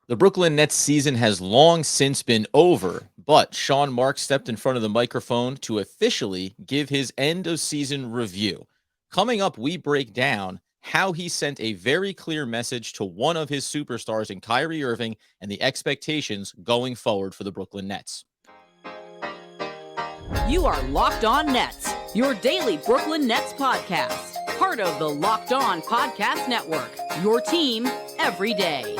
The Brooklyn Nets season has long since been over, but Sean Marks stepped in front of the microphone to officially give his end of season review. Coming up, we break down how he sent a very clear message to one of his superstars in Kyrie Irving and the expectations going forward for the Brooklyn Nets. You are Locked On Nets, your daily Brooklyn Nets podcast. Part of the Locked On Podcast Network, your team every day.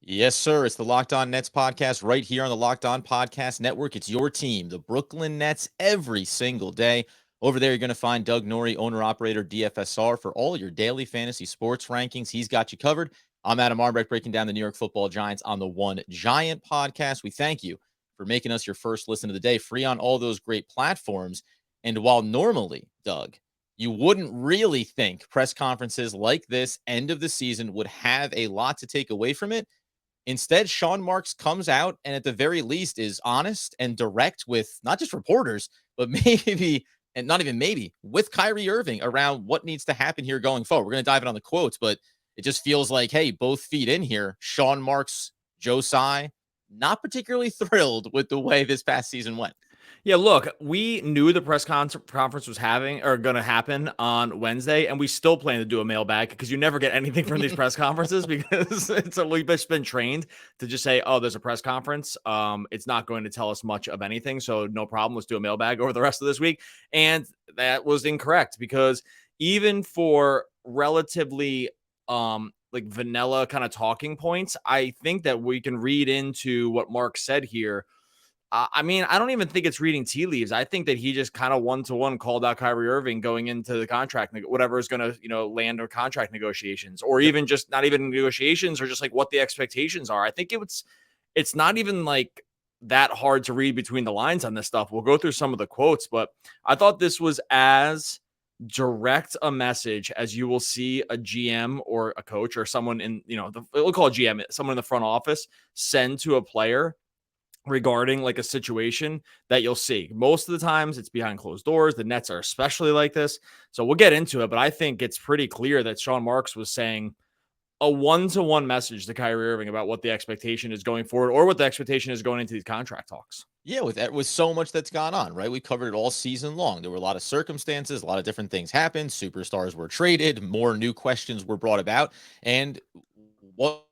Yes, sir. It's the Locked On Nets podcast right here on the Locked On Podcast Network. It's your team, the Brooklyn Nets, every single day. Over there, you're going to find Doug Norrie, owner-operator DFSR, for all your daily fantasy sports rankings. He's got you covered. I'm Adam Arbrecht, breaking down the New York Football Giants on the One Giant podcast. We thank you for making us your first listen of the day, free on all those great platforms. And while normally, Doug, you wouldn't really think press conferences like this end of the season would have a lot to take away from it, instead, Sean Marks comes out and at the very least is honest and direct with not just reporters, but maybe, and not even maybe, with Kyrie Irving around what needs to happen here going forward. We're going to dive in on the quotes, but it just feels like, hey, both feet in here. Sean Marks, Joe Tsai, not particularly thrilled with the way this past season went. Yeah, look, we knew the press conference was going to happen on Wednesday, and we still plan to do a mailbag because you never get anything from these press conferences because we've just been trained to just say, oh, there's a press conference. It's not going to tell us much of anything, so no problem. Let's do a mailbag over the rest of this week. And that was incorrect because even for relatively like vanilla kind of talking points, I think that we can read into what Mark said here. I mean, I don't even think it's reading tea leaves. I think that he just kind of one-to-one called out Kyrie Irving going into the contract, whatever is going to, land or contract negotiations, or even just not even negotiations, or just like what the expectations are. I think it's not even like that hard to read between the lines on this stuff. We'll go through some of the quotes, but I thought this was as direct a message as you will see a GM or a coach or someone in, we'll call it GM, someone in the front office send to a player regarding like a situation that you'll see. Most of the times it's behind closed doors. The Nets are especially like this. So we'll get into it, but I think it's pretty clear that Sean Marks was saying a one-to-one message to Kyrie Irving about what the expectation is going forward or what the expectation is going into these contract talks. Yeah, with so much that's gone on, right? We covered it all season long. There were a lot of circumstances, a lot of different things happened. Superstars were traded, more new questions were brought about. And what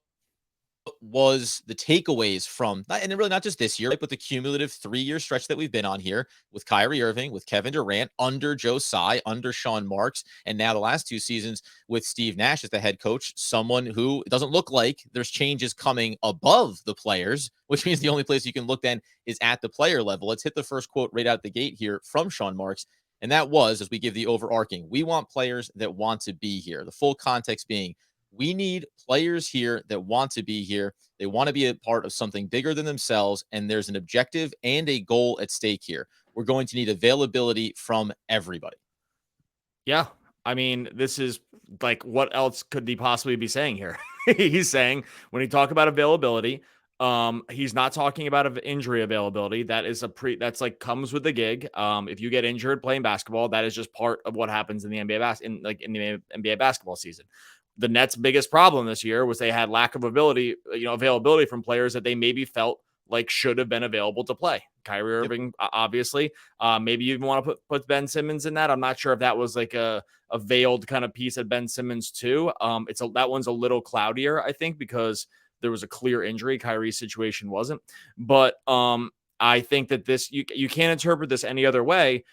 was the takeaways from, and really not just this year, right, but the cumulative 3-year stretch that we've been on here with Kyrie Irving, with Kevin Durant, under Joe Tsai, under Sean Marks, and now the last 2 seasons with Steve Nash as the head coach, someone who it doesn't look like there's changes coming above the players, which means the only place you can look then is at the player level. Let's hit the first quote right out the gate here from Sean Marks. And that was, as we give the overarching, we want players that want to be here. The full context being, we need players here that want to be here. They want to be a part of something bigger than themselves, and there's an objective and a goal at stake here. We're going to need availability from everybody. Yeah. I mean, this is like, what else could he possibly be saying here? He's saying when he talk about availability, he's not talking about injury availability. That is that's like comes with the gig. If you get injured playing basketball, that is just part of what happens in the NBA in the NBA basketball season. The Nets' biggest problem this year was they had lack of availability from players that they maybe felt like should have been available to play. Kyrie Irving, obviously. Maybe you even want to put Ben Simmons in that. I'm not sure if that was like a veiled kind of piece of Ben Simmons too. That one's a little cloudier, I think, because there was a clear injury. Kyrie's situation wasn't. But I think that this you can't interpret this any other way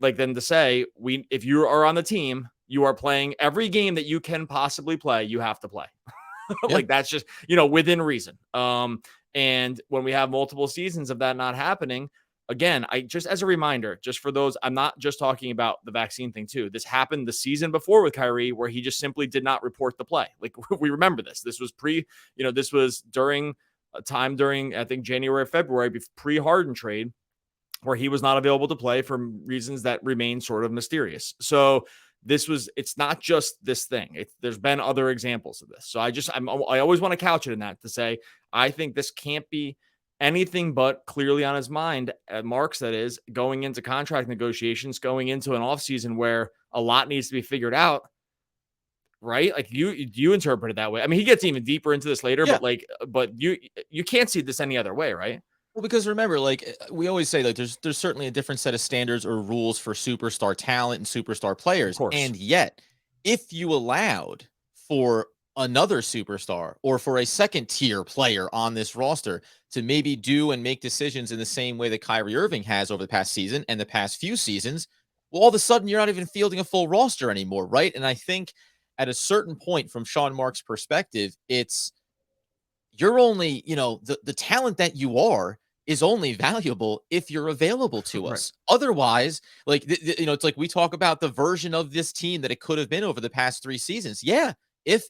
like than to say if you are on the team, you are playing every game that you can possibly play. You have to play. Like that's just, within reason. And when we have multiple seasons of that not happening, again, I just as a reminder, just for those, I'm not just talking about the vaccine thing too. This happened the season before with Kyrie, where he just simply did not report the play. Like we remember this. This was this was during a time during, I think, January, February, pre-Harden trade, where he was not available to play for reasons that remain sort of mysterious. So it's not just this thing. There's been other examples of this. So I always want to couch it in that to say, I think this can't be anything but clearly on his mind, Marks, that is, going into contract negotiations, going into an offseason where a lot needs to be figured out, right? Like you interpret it that way. I mean, he gets even deeper into this later, Yeah. but you can't see this any other way, right? Well, because remember, like we always say, like there's certainly a different set of standards or rules for superstar talent and superstar Of players. course. And yet, if you allowed for another superstar or for a second tier player on this roster to maybe do and make decisions in the same way that Kyrie Irving has over the past season and the past few seasons, well, all of a sudden you're not even fielding a full roster anymore, right? And I think at a certain point, from Sean Marks' perspective, it's you're only, the talent that you are is only valuable if you're available to Right. us. Otherwise, like, it's like we talk about the version of this team that it could have been over the past 3 seasons. Yeah, if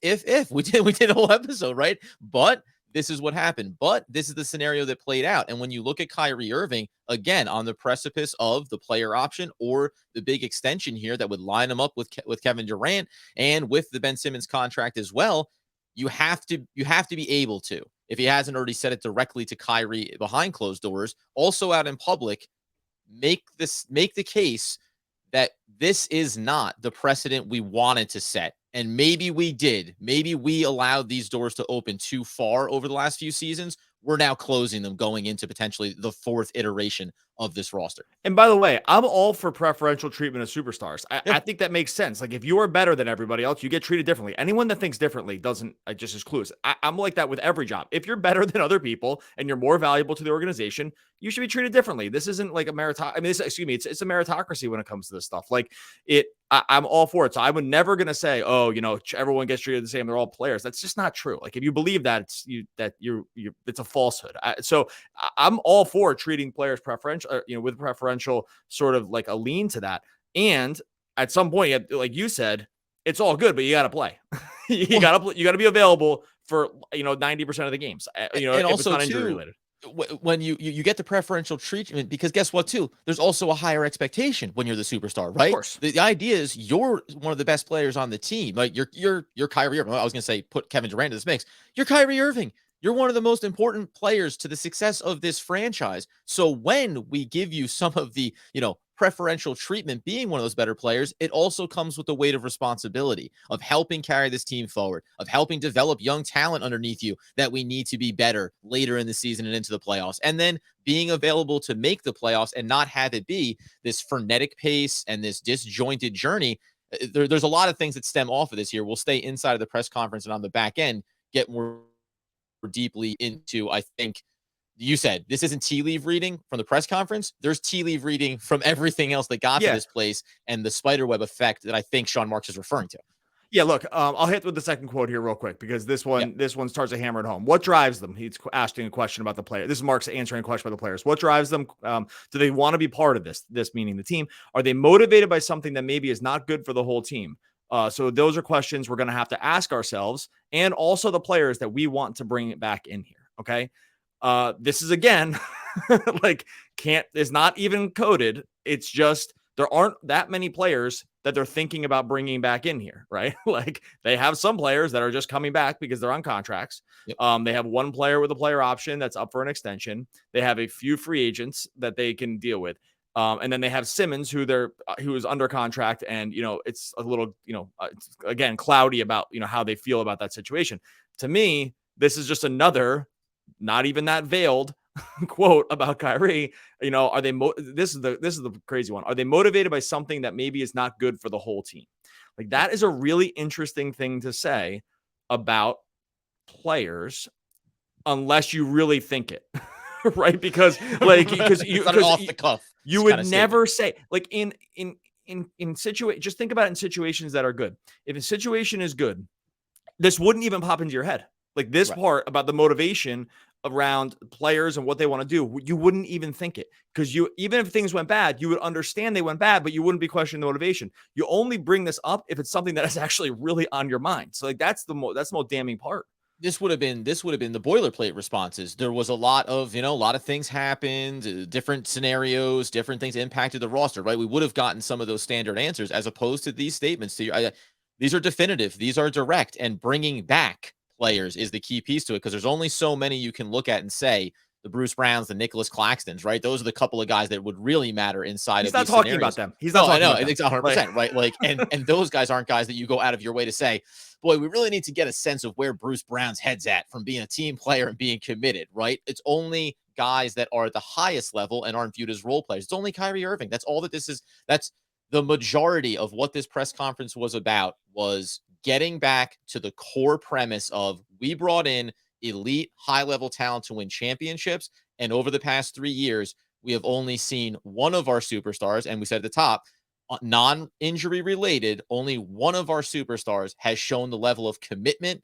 we did a whole episode, right? But this is what happened. But this is the scenario that played out. And when you look at Kyrie Irving, again, on the precipice of the player option or the big extension here that would line him up with Kevin Durant and with the Ben Simmons contract as well, you have to be able to, if he hasn't already said it directly to Kyrie behind closed doors, also out in public, make the case that this is not the precedent we wanted to set. And maybe we did. Maybe we allowed these doors to open too far over the last few seasons. We're now closing them going into potentially the 4th iteration of this roster. And by the way, I'm all for preferential treatment of superstars. Yeah. I think that makes sense. Like if you are better than everybody else, you get treated differently. Anyone that thinks differently doesn't just is clueless. I'm like that with every job. If you're better than other people and you're more valuable to the organization, you should be treated differently. This isn't like a it's a meritocracy when it comes to this stuff. Like I'm all for it. So I would never gonna say, oh, everyone gets treated the same. They're all players. That's just not true. Like if you believe that, it's a falsehood. So I'm all for treating players preferential, with preferential sort of like a lean to that. And at some point, like you said, it's all good, but you got to play. you got to be available for 90% of the games. And if also it's not injury too, related. when you get the preferential treatment, because guess what too, there's also a higher expectation when you're the superstar, right? Of course. The idea is you're one of the best players on the team. Like you're Kyrie Irving. I was gonna say put Kevin Durant in this mix. You're Kyrie Irving. You're one of the most important players to the success of this franchise. So when we give you some of the, preferential treatment being one of those better players, it also comes with the weight of responsibility of helping carry this team forward, of helping develop young talent underneath you that we need to be better later in the season and into the playoffs. And then being available to make the playoffs and not have it be this frenetic pace and this disjointed journey. There's a lot of things that stem off of this here. We'll stay inside of the press conference and on the back end, get more deeply into, I think, you said this isn't tea leaf reading from the press conference. There's tea leaf reading from everything else that got to this place and the spiderweb effect that I think Sean Marks is referring to. Yeah, look, I'll hit with the second quote here real quick because this one starts to hammer it home. What drives them? He's asking a question about the player. This is Mark's answering a question about the players. What drives them? Do they want to be part of this? This meaning the team. Are they motivated by something that maybe is not good for the whole team? So those are questions we're going to have to ask ourselves, and also the players that we want to bring it back in here. Okay. This is again, is not even coded. It's just, there aren't that many players that they're thinking about bringing back in here, right? Like they have some players that are just coming back because they're on contracts. Yep. They have one player with a player option that's up for an extension. They have a few free agents that they can deal with. And then they have Simmons, who is under contract, and it's a little, it's, again, cloudy about how they feel about that situation. To me, this is just another, not even that veiled quote about Kyrie. Are they? This is the crazy one. Are they motivated by something that maybe is not good for the whole team? Like that is a really interesting thing to say about players, unless you really think it. Right, because you off the cuff. You would never say, like in situation. Just think about it in situations that are good. If a situation is good, this wouldn't even pop into your head. Like this part about the motivation around players and what they want to do, you wouldn't even think it, because even if things went bad, you would understand they went bad, but you wouldn't be questioning the motivation. You only bring this up if it's something that is actually really on your mind. So like that's the most damning part. This would have been the boilerplate responses. There was a lot of things happened, different scenarios, different things impacted the roster, right? We would have gotten some of those standard answers as opposed to these statements. These are definitive, these are direct, and bringing back players is the key piece to it, because there's only so many you can look at and say the Bruce Browns, the Nicholas Claxtons, right? Those are the couple of guys that would really matter inside He's of not these talking scenarios. about them. He's not talking about them. It's 100%, right? Like, and those guys aren't guys that you go out of your way to say, boy, we really need to get a sense of where Bruce Brown's head's at from being a team player and being committed, right? It's only guys that are at the highest level and aren't viewed as role players. It's only Kyrie Irving. That's all that this is. That's the majority of what this press conference was about, was getting back to the core premise of, we brought in elite high-level talent to win championships. And over the past 3 years, we have only seen one of our superstars, and we said at the top, non-injury related, only one of our superstars has shown the level of commitment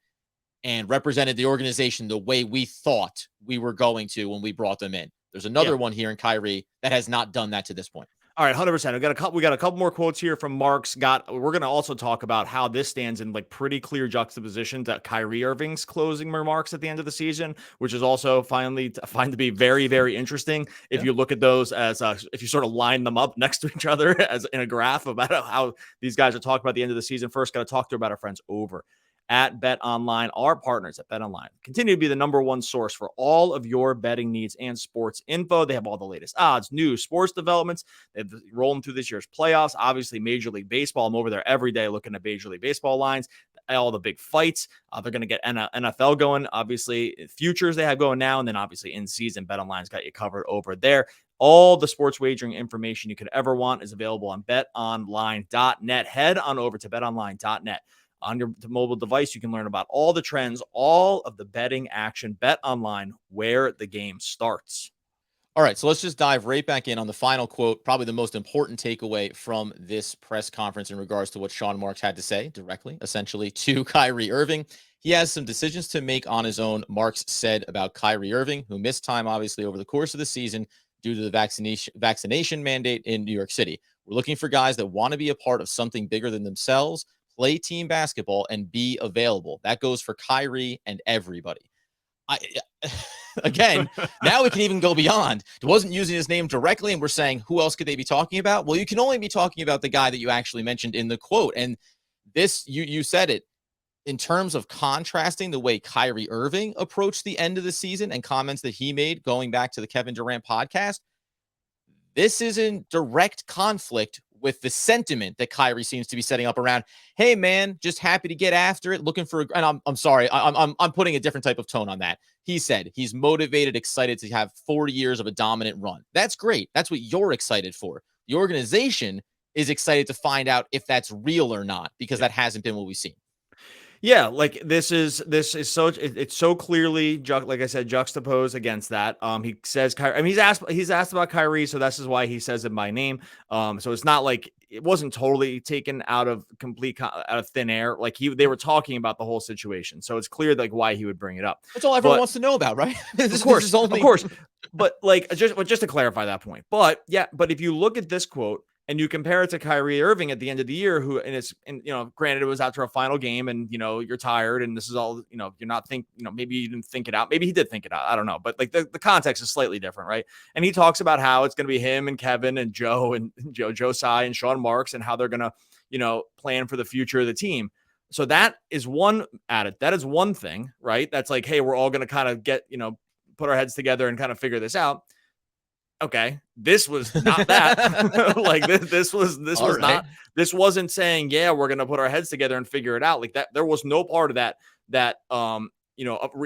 and represented the organization the way we thought we were going to when we brought them in. There's another one here in Kyrie that has not done that to this point. All right, 100%. We got a couple more quotes here from Marks. We're going to also talk about how this stands in like pretty clear juxtaposition to Kyrie Irving's closing remarks at the end of the season, which is also find to be very, very interesting. If you look at those as if you sort of line them up next to each other as in a graph about how these guys are talking about the end of the season. First, got to talk to about our friends over at Bet Online. Our partners at Bet Online continue to be the number one source for all of your betting needs and sports info. They have all the latest odds, news, sports developments. They've rolling through this year's playoffs. Obviously, Major League Baseball. I'm over there every day looking at Major League Baseball lines, all the big fights. They're going to get NFL going. Obviously, futures they have going now, and then obviously in season, Bet Online's got you covered over there. All the sports wagering information you could ever want is available on betonline.net. Head on over to betonline.net. On your mobile device, you can learn about all the trends, all of the betting action. Bet Online, where the game starts. All right, so let's just dive right back in on the final quote, probably the most important takeaway from this press conference in regards to what Sean Marks had to say directly, essentially, to Kyrie Irving. He has some decisions to make on his own. Marks said about Kyrie Irving, who missed time, obviously, over the course of the season due to the vaccination mandate in New York City. We're looking for guys that want to be a part of something bigger than themselves, play team basketball, and be available. That goes for Kyrie and everybody. Again, now we can even go beyond. It wasn't using his name directly, and we're saying, who else could they be talking about? Well, you can only be talking about the guy that you actually mentioned in the quote. And this, you said it, in terms of contrasting the way Kyrie Irving approached the end of the season and comments that he made going back to the Kevin Durant podcast, this is in direct conflict with the sentiment that Kyrie seems to be setting up around, hey man, just happy to get after it, looking for, and I'm sorry, I'm putting a different type of tone on that. He said he's motivated, excited to have 4 years of a dominant run. That's great. That's what you're excited for. The organization is excited to find out if that's real or not, because that hasn't been what we've seen. Yeah, like this is so it's so clearly like I said, juxtaposed against that. He says Kyrie. I mean, he's asked about Kyrie, so this is why he says it by name. So it's not like it wasn't totally taken out of thin air. Like they were talking about the whole situation, so it's clear like why he would bring it up. That's all everyone wants to know about, right? Of course. But like just to clarify that point. But if you look at this quote and you compare it to Kyrie Irving at the end of the year, granted it was after a final game and, you're tired and this is all, you're not maybe you didn't think it out. Maybe he did think it out. I don't know. But like the context is slightly different, right? And he talks about how it's going to be him and Kevin and Joe and Joe Tsai and Sean Marks and how they're going to, plan for the future of the team. So that is one that is one thing, right? That's like, hey, we're all going to kind of get, put our heads together and kind of figure this out. Okay, this was not that. Like this was right. Not. This wasn't saying, yeah, we're gonna put our heads together and figure it out. Like that, there was no part of that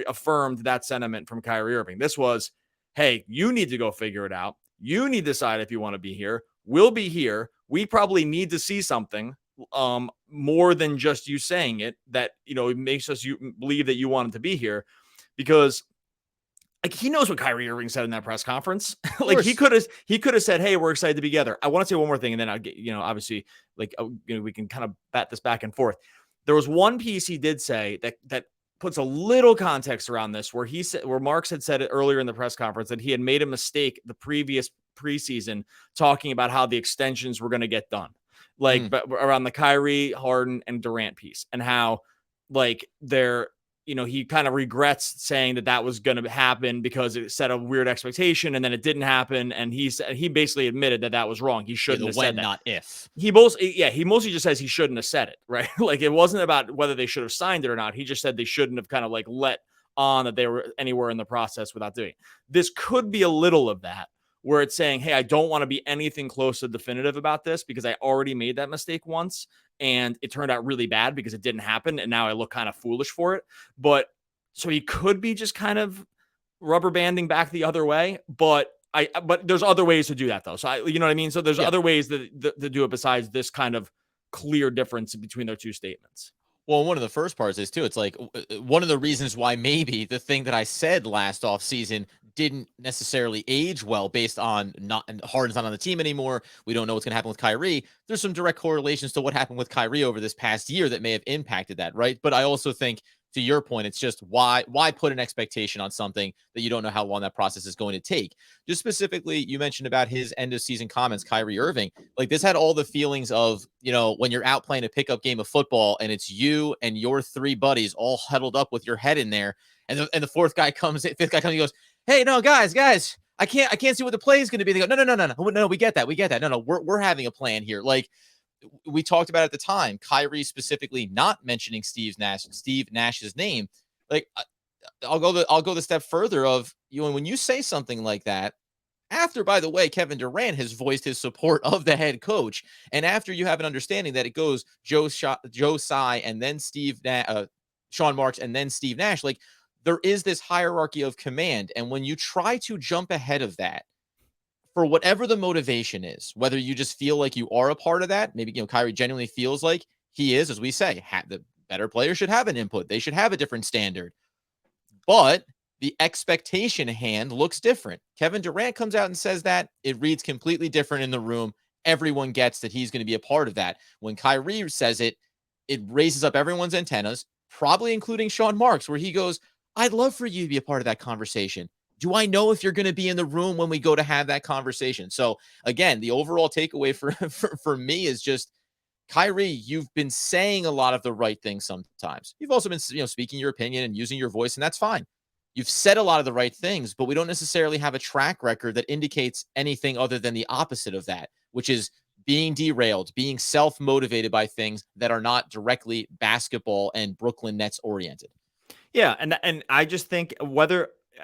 affirmed that sentiment from Kyrie Irving. This was, hey, you need to go figure it out. You need to decide if you want to be here. We'll be here. We probably need to see something more than just you saying it. That it makes us believe that you wanted to be here, because. Like he knows what Kyrie Irving said in that press conference. Like he could have said, "Hey, we're excited to be together." I want to say one more thing, and then I'll get obviously like we can kind of bat this back and forth. There was one piece he did say that puts a little context around this, where Marks had said it earlier in the press conference that he had made a mistake the previous preseason talking about how the extensions were going to get done, but around the Kyrie, Harden, and Durant piece, and how like they're. He kind of regrets saying that was going to happen because it set a weird expectation and then it didn't happen. And he basically admitted that was wrong. He shouldn't have said that. Not if. He mostly just says he shouldn't have said it, right? Like it wasn't about whether they should have signed it or not. He just said they shouldn't have kind of like let on that they were anywhere in the process without doing it. This could be a little of that, where it's saying, hey, I don't want to be anything close to definitive about this because I already made that mistake once and it turned out really bad because it didn't happen. And now I look kind of foolish for it. But so he could be just kind of rubber banding back the other way. But there's other ways to do that though. So you know what I mean? So there's other ways to do it besides this kind of clear difference between their two statements. Well, one of the first parts is too, it's like one of the reasons why maybe the thing that I said last offseason didn't necessarily age well based on Harden's not on the team anymore. We don't know what's going to happen with Kyrie. There's some direct correlations to what happened with Kyrie over this past year that may have impacted that, right? But I also think, to your point, it's just why put an expectation on something that you don't know how long that process is going to take. Just specifically, you mentioned about his end of season comments, Kyrie Irving. Like, this had all the feelings of, when you're out playing a pickup game of football and it's you and your three buddies all huddled up with your head in there, and the fifth guy comes, he goes, "Hey, no, guys, I can't see what the play is going to be." They go, no, we get that. No, we're having a plan here. Like, we talked about at the time, Kyrie specifically not mentioning Steve Nash's name. Like, I'll go the step further of, when you say something like that, after, by the way, Kevin Durant has voiced his support of the head coach, and after you have an understanding that it goes Joe Tsai and then Sean Marks and then Steve Nash, like, there is this hierarchy of command, and when you try to jump ahead of that, for whatever the motivation is, whether you just feel like you are a part of that, maybe, Kyrie genuinely feels like he is, as we say, the better player should have an input. They should have a different standard. But the expectation hand looks different. Kevin Durant comes out and says that. It reads completely different in the room. Everyone gets that he's going to be a part of that. When Kyrie says it, it raises up everyone's antennas, probably including Sean Marks, where he goes, "I'd love for you to be a part of that conversation. Do I know if you're going to be in the room when we go to have that conversation?" So again, the overall takeaway for me is just, Kyrie, you've been saying a lot of the right things sometimes. You've also been, speaking your opinion and using your voice, and that's fine. You've said a lot of the right things, but we don't necessarily have a track record that indicates anything other than the opposite of that, which is being derailed, being self-motivated by things that are not directly basketball and Brooklyn Nets oriented. Yeah, and I just think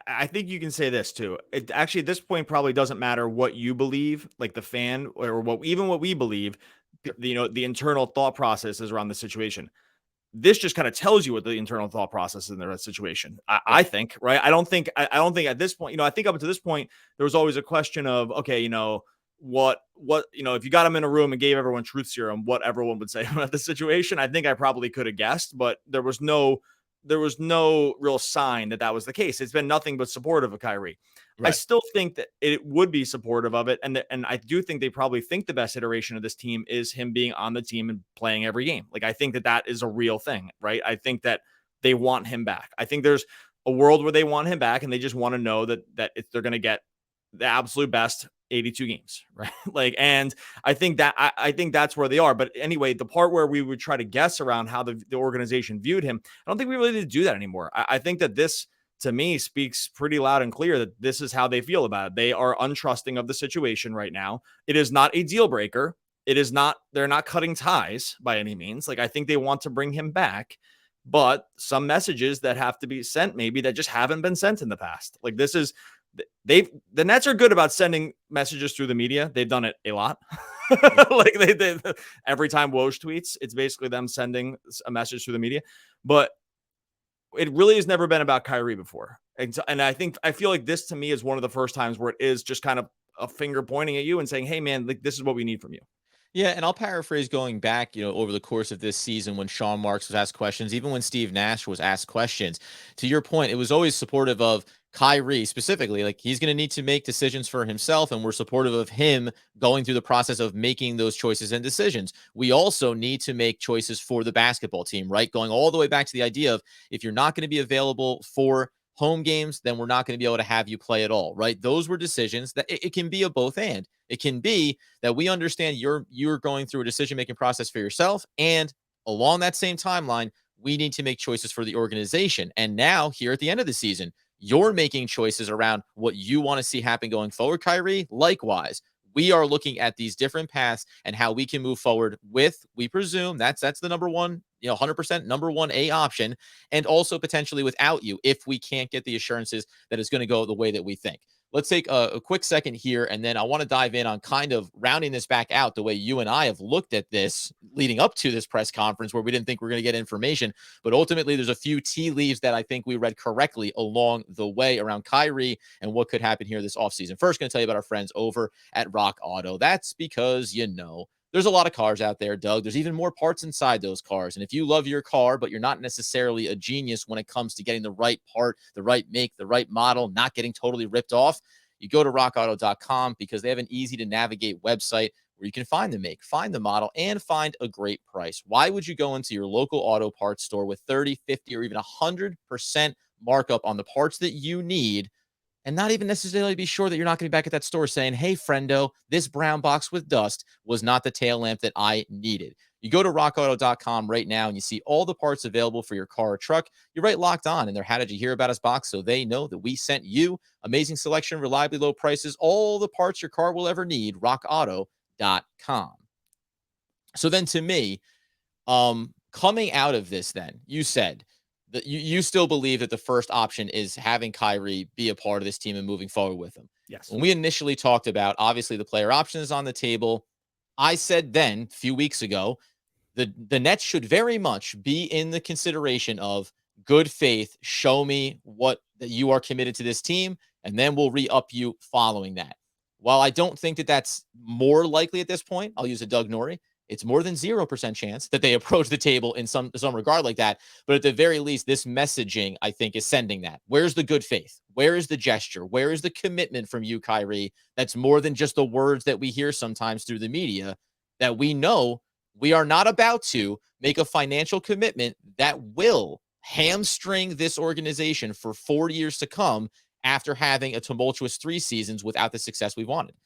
I think you can say this too. It actually, at this point, probably doesn't matter what you believe, like the fan, or what we believe. The internal thought process is around the situation. This just kind of tells you what the internal thought process is in the situation. I think, right? I don't think at this point, I think up to this point, there was always a question of, okay, what, if you got them in a room and gave everyone truth serum, what everyone would say about the situation. I think I probably could have guessed, but there was no real sign that was the case. It's been nothing but supportive of Kyrie. Right. I still think that it would be supportive of it. And I do think they probably think the best iteration of this team is him being on the team and playing every game. Like, I think that is a real thing, right? I think that they want him back. I think there's a world where they want him back and they just want to know that they're going to get the absolute best 82 games, right? Like, and I think that's where they are. But anyway, the part where we would try to guess around how the organization viewed him, I don't think we really need to do that anymore. I think that this, to me, speaks pretty loud and clear that this is how they feel about it. They are untrusting of the situation right now. It is not a deal breaker. They're not cutting ties by any means. Like, I think they want to bring him back, but some messages that have to be sent, maybe, that just haven't been sent in the past. Like, the Nets are good about sending messages through the media. They've done it a lot. Like, they every time Woj tweets, it's basically them sending a message through the media. But it really has never been about Kyrie before. And I feel like this, to me, is one of the first times where it is just kind of a finger pointing at you and saying, "Hey, man, like, this is what we need from you." Yeah, and I'll paraphrase going back, over the course of this season when Sean Marks was asked questions, even when Steve Nash was asked questions. To your point, it was always supportive of Kyrie specifically. Like, he's going to need to make decisions for himself, and we're supportive of him going through the process of making those choices and decisions. We also need to make choices for the basketball team, right? Going all the way back to the idea of, if you're not going to be available for home games, then we're not going to be able to have you play at all, right? Those were decisions that it can be a both and. It can be that we understand you're going through a decision-making process for yourself, and along that same timeline, we need to make choices for the organization. And now, here at the end of the season, you're making choices around what you want to see happen going forward, Kyrie. Likewise, we are looking at these different paths and how we can move forward with, we presume, that's the number one 100% number one A option, and also potentially without you if we can't get the assurances that it's going to go the way that we think. Let's take a quick second here, and then I want to dive in on kind of rounding this back out the way you and I have looked at this leading up to this press conference where we didn't think we were going to get information. But ultimately, there's a few tea leaves that I think we read correctly along the way around Kyrie and what could happen here this offseason. First, going to tell you about our friends over at Rock Auto. That's because, there's a lot of cars out there, Doug. There's even more parts inside those cars. And if you love your car, but you're not necessarily a genius when it comes to getting the right part, the right make, the right model, not getting totally ripped off, you go to rockauto.com because they have an easy to navigate website where you can find the make, find the model, and find a great price. Why would you go into your local auto parts store with 30, 50, or even 100% markup on the parts that you need and not even necessarily be sure that you're not going to be back at that store saying, hey, friendo, this brown box with dust was not the tail lamp that I needed. You go to rockauto.com right now and you see all the parts available for your car or truck. You're right locked on in their How Did You Hear About Us box so they know that we sent you. Amazing selection, reliably low prices, all the parts your car will ever need, rockauto.com. So then to me, coming out of this then, you said, that you still believe that the first option is having Kyrie be a part of this team and moving forward with him. Yes. When we initially talked about, obviously, the player option is on the table, I said then, a few weeks ago, the Nets should very much be in the consideration of good faith, show me that you are committed to this team, and then we'll re-up you following that. While I don't think that that's more likely at this point, I'll use a Doug Norrie. It's more than 0% chance that they approach the table in some regard like that. But at the very least, this messaging, I think, is sending that. Where's the good faith? Where is the gesture? Where is the commitment from you, Kyrie? That's more than just the words that we hear sometimes through the media, that we know we are not about to make a financial commitment that will hamstring this organization for 4 years to come after having a tumultuous 3 seasons without the success we wanted.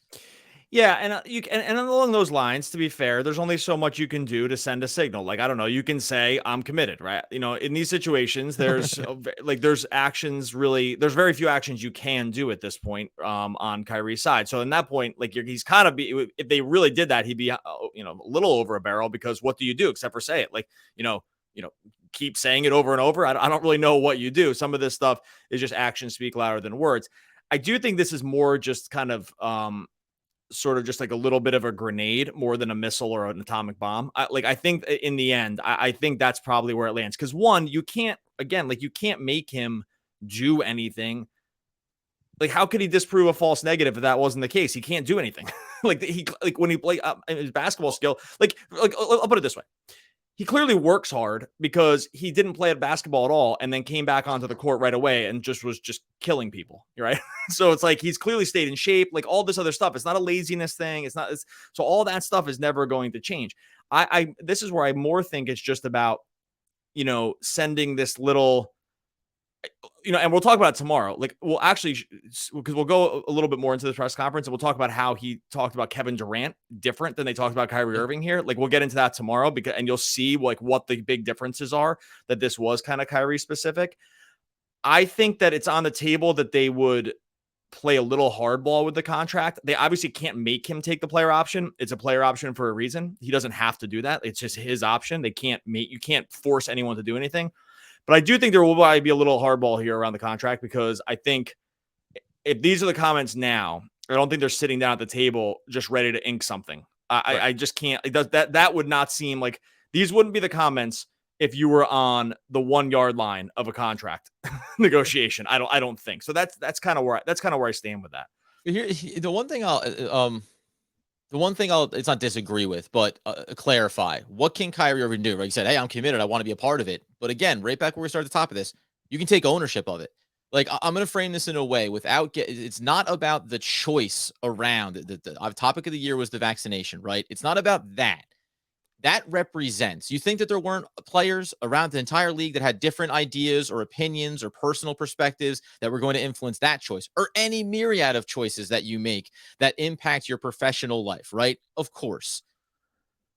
Yeah, and and along those lines, to be fair, there's only so much you can do to send a signal. Like, I don't know, you can say I'm committed, right? In these situations, there's there's there's very few actions you can do at this point on Kyrie's side. So in that point, he's kind of if they really did that, he'd be a little over a barrel, because what do you do except for say it? Keep saying it over and over. I don't really know what you do. Some of this stuff is just actions speak louder than words. I do think this is more just kind of sort of just like a little bit of a grenade more than a missile or an atomic bomb. I think in the end, I think that's probably where it lands. Because one, you can't make him do anything. How could he disprove a false negative if that wasn't the case? He can't do anything. When he play his basketball skill, I'll put it this way. He clearly works hard because he didn't play at basketball at all and then came back onto the court right away and was killing people, right? So it's he's clearly stayed in shape, all this other stuff. It's not a laziness thing. So all that stuff is never going to change. This is where I more think it's just about, sending this little, and we'll talk about it tomorrow. We'll actually, because we'll go a little bit more into the press conference and we'll talk about how he talked about Kevin Durant different than they talked about Kyrie Irving here. We'll get into that tomorrow and you'll see what the big differences are, that this was kind of Kyrie specific. I think that it's on the table that they would play a little hardball with the contract. They obviously can't make him take the player option. It's a player option for a reason. He doesn't have to do that. It's just his option. You can't force anyone to do anything. But I do think there will probably be a little hardball here around the contract, because I think if these are the comments now, I don't think they're sitting down at the table just ready to ink something. I just can't. That would not seem like these wouldn't be the comments if you were on the 1 yard line of a contract negotiation. I don't think so. That's kind of where I stand with that. Here, the one thing I'll it's not disagree with, but clarify. What can Kyrie Irving do? Right? He said, hey, I'm committed. I want to be a part of it. But again, right back where we started at the top of this, you can take ownership of it. I'm going to frame this in a way it's not about the choice around the topic of the year was the vaccination, right? It's not about that. That represents, you think that there weren't players around the entire league that had different ideas or opinions or personal perspectives that were going to influence that choice, or any myriad of choices that you make that impact your professional life, right? Of course.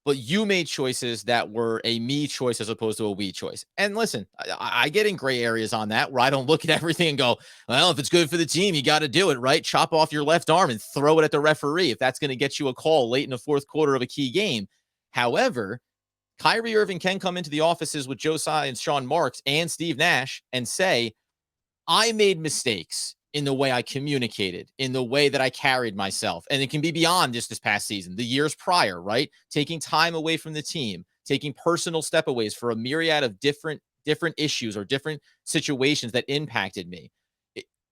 But you made choices that were a me choice as opposed to a we choice. And listen, I get in gray areas on that where I don't look at everything and go, well, if it's good for the team, you got to do it, right? Chop off your left arm and throw it at the referee if that's going to get you a call late in the fourth quarter of a key game. However, Kyrie Irving can come into the offices with Joe Tsai and Sean Marks and Steve Nash and say, I made mistakes in the way I communicated, in the way that I carried myself. And it can be beyond just this past season, the years prior, right? Taking time away from the team, taking personal stepaways for a myriad of different issues or different situations that impacted me.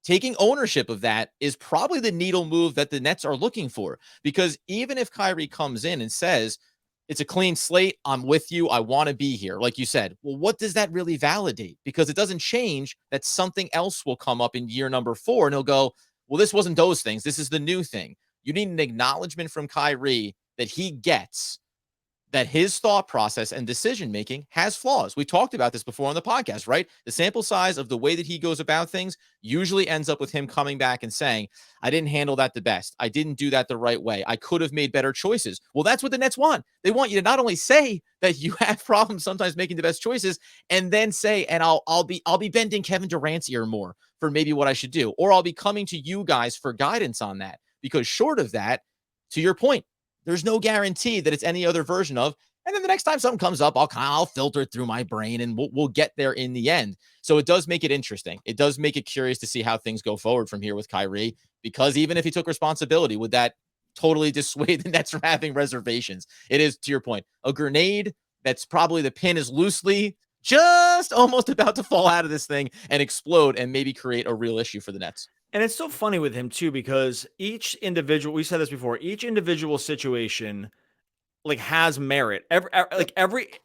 Taking ownership of that is probably the needle move that the Nets are looking for. Because even if Kyrie comes in and says, it's a clean slate, I'm with you, I want to be here, like you said, well, what does that really validate? Because it doesn't change that something else will come up in year number 4 and he'll go, well, this wasn't those things, this is the new thing. You need an acknowledgement from Kyrie that he gets that his thought process and decision-making has flaws. We talked about this before on the podcast, right? The sample size of the way that he goes about things usually ends up with him coming back and saying, I didn't handle that the best. I didn't do that the right way. I could have made better choices. Well, that's what the Nets want. They want you to not only say that you have problems sometimes making the best choices, and then say, and I'll be bending Kevin Durant's ear more for maybe what I should do, or I'll be coming to you guys for guidance on that. Because short of that, to your point, there's no guarantee that it's any other version of. And then the next time something comes up, I'll filter it through my brain and we'll get there in the end. So it does make it interesting. It does make it curious to see how things go forward from here with Kyrie, because even if he took responsibility, would that totally dissuade the Nets from having reservations? It is, to your point, a grenade that's probably the pin is loosely just almost about to fall out of this thing and explode and maybe create a real issue for the Nets. And it's so funny with him too, because each individual, we said this before, each individual situation like has merit.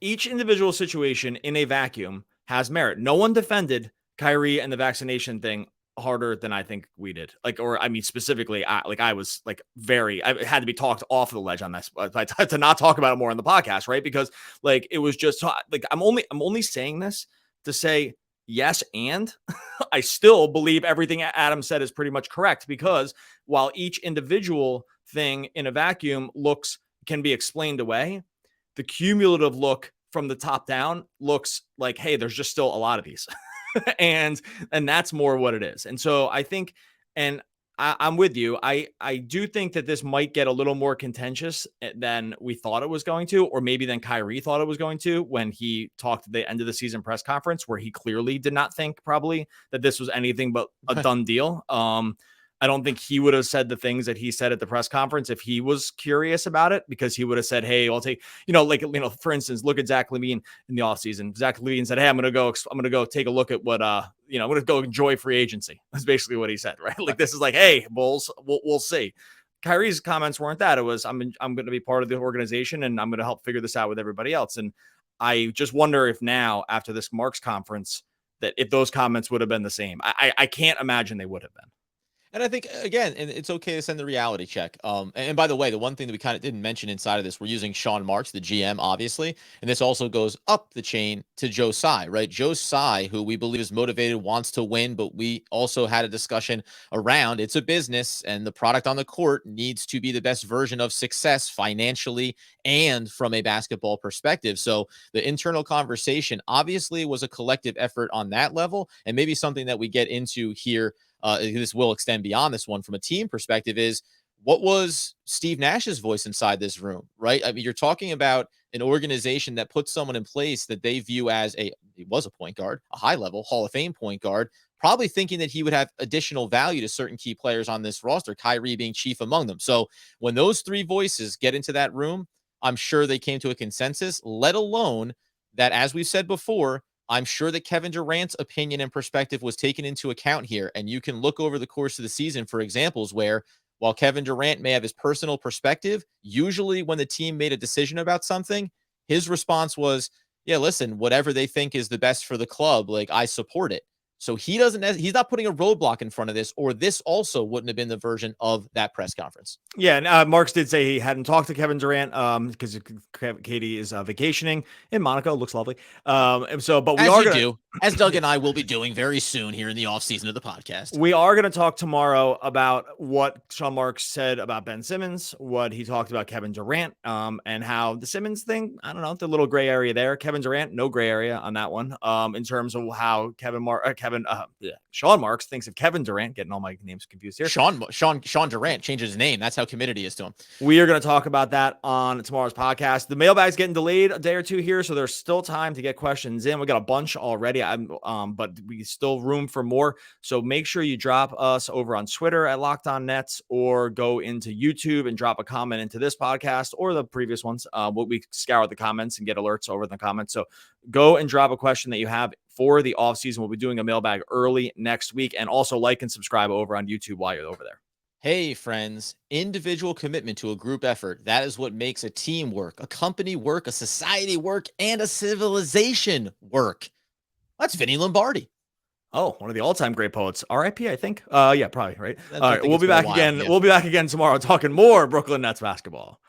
Each individual situation in a vacuum has merit. No one defended Kyrie and the vaccination thing harder than I think we did. Specifically, I was like I had to be talked off the ledge on this, to not talk about it more on the podcast, right? Because like it was just like I'm only saying this to say yes, and I still believe everything Adam said is pretty much correct, because while each individual thing in a vacuum can be explained away, the cumulative look from the top down looks like, hey, there's just still a lot of these. and that's more what it is. And so I think, and I'm with you. I do think that this might get a little more contentious than we thought it was going to, or maybe than Kyrie thought it was going to when he talked at the end of the season press conference, where he clearly did not think probably that this was anything but a done deal. I don't think he would have said the things that he said at the press conference if he was curious about it, because he would have said, hey, I'll take, for instance, look at Zach LaVine in the offseason. Zach LaVine said, hey, I'm going to go take a look at what, I'm going to go enjoy free agency. That's basically what he said, right? Like, this is like, hey, Bulls, we'll see. Kyrie's comments weren't that. It was, I'm going to be part of the organization and I'm going to help figure this out with everybody else. And I just wonder if now, after this Marks conference, that if those comments would have been the same. I can't imagine they would have been. And I think, again, and it's okay to send the reality check. And by the way, the one thing that we kind of didn't mention inside of this, we're using Sean Marks, the GM, obviously. And this also goes up the chain to Joe Tsai, right? Joe Tsai, who we believe is motivated, wants to win, but we also had a discussion around it's a business and the product on the court needs to be the best version of success financially and from a basketball perspective. So the internal conversation obviously was a collective effort on that level, and maybe something that we get into here. This will extend beyond this one from a team perspective, is what was Steve Nash's voice inside this room, right? I mean, you're talking about an organization that puts someone in place that they view as he was a point guard, a high level Hall of Fame point guard, probably thinking that he would have additional value to certain key players on this roster, Kyrie being chief among them. So when those three voices get into that room, I'm sure they came to a consensus, let alone that, as we've said before, I'm sure that Kevin Durant's opinion and perspective was taken into account here. And you can look over the course of the season for examples where, while Kevin Durant may have his personal perspective, usually when the team made a decision about something, his response was, yeah, listen, whatever they think is the best for the club, like, I support it. So he's not putting a roadblock in front of this, or this also wouldn't have been the version of that press conference. Yeah, and Marks did say he hadn't talked to Kevin Durant because Katie is vacationing in Monaco. Looks lovely. But as Doug and I will be doing very soon here in the offseason of the podcast. We are going to talk tomorrow about what Sean Marks said about Ben Simmons, what he talked about Kevin Durant, and how the Simmons thing, I don't know, the little gray Sean Marks thinks of Kevin Durant. Getting all my names confused here. Sean Durant changed his name. That's how committed he is to him. We are going to talk about that on tomorrow's podcast. The mailbag's getting delayed a day or two here, so there's still time to get questions in. We got a bunch already, but we still room for more. So make sure you drop us over on Twitter at Locked On Nets, or go into YouTube and drop a comment into this podcast or the previous ones. We scour the comments and get alerts over in the comments. So go and drop a question that you have for the offseason. We'll be doing a mailbag early next week, and also like and subscribe over on YouTube while you're over there. Hey, friends, individual commitment to a group effort. That is what makes a team work, a company work, a society work, and a civilization work. That's Vinny Lombardi. Oh, one of the all-time great poets. R.I.P., I think. Yeah, probably, right? All right, we'll be back again. Yeah. We'll be back again tomorrow talking more Brooklyn Nets basketball.